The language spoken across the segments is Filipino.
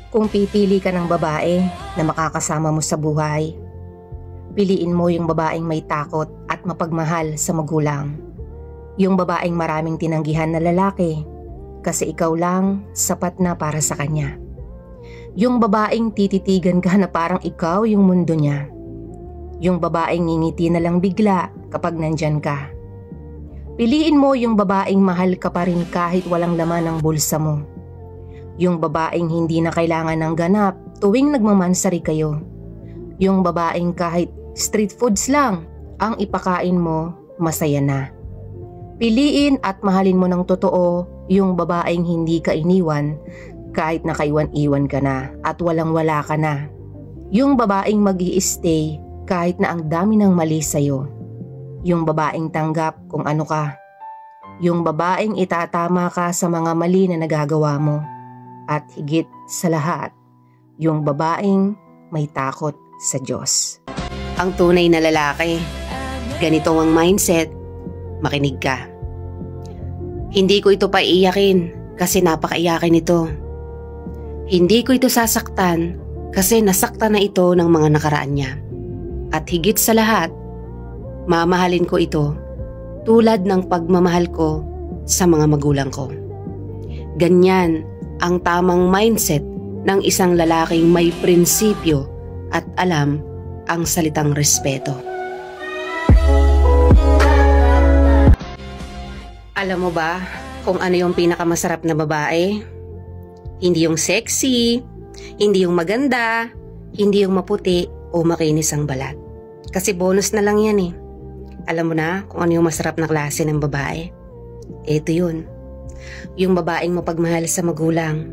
Kung pipili ka ng babae na makakasama mo sa buhay, piliin mo yung babaeng may takot at mapagmahal sa magulang. Yung babaeng maraming tinanggihan na lalaki kasi ikaw lang sapat na para sa kanya. Yung babaeng tititigan ka na parang ikaw yung mundo niya. Yung babaeng ngingiti na lang bigla kapag nandyan ka. Piliin mo yung babaeng mahal ka pa rin kahit walang laman ang bulsa mo. Yung babaeng hindi na kailangan ng ganap tuwing nagmamansari kayo. Yung babaeng kahit street foods lang ang ipakain mo, masaya na. Piliin at mahalin mo ng totoo yung babaeng hindi ka iniwan kahit nakaiwan-iwan ka na at walang-wala ka na. Yung babaeng mag-i-stay kahit na ang dami ng mali sa'yo. Yung babaeng tanggap kung ano ka. Yung babaeng itatama ka sa mga mali na nagagawa mo. At higit sa lahat, yung babaeng may takot sa Diyos. Ang tunay na lalaki, ganito ang mindset, makinig ka. Hindi ko ito paiyakin kasi napakaiyakin ito. Hindi ko ito sasaktan kasi nasaktan na ito ng mga nakaraan niya. At higit sa lahat, mamahalin ko ito tulad ng pagmamahal ko sa mga magulang ko. Ganyan ang tamang mindset ng isang lalaking may prinsipyo at alam ang salitang respeto. Alam mo ba kung ano yung pinakamasarap na babae? Hindi yung sexy, hindi yung maganda, hindi yung maputi o makinis ang balat. Kasi bonus na lang yan eh. Alam mo na kung ano yung masarap na klase ng babae? Ito yun. Yung babaeng mapagmahal sa magulang.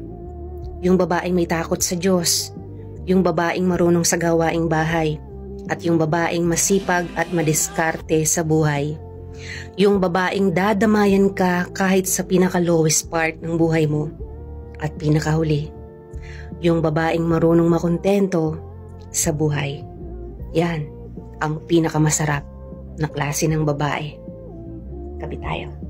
Yung babaeng may takot sa Diyos. Yung babaeng marunong sa gawaing bahay. At yung babaeng masipag at madiskarte sa buhay. Yung babaeng dadamayan ka kahit sa pinaka-lowest part ng buhay mo. At pinakahuli, yung babaeng marunong makontento sa buhay. Yan ang pinakamasarap na klase ng babae. Tabi tayo.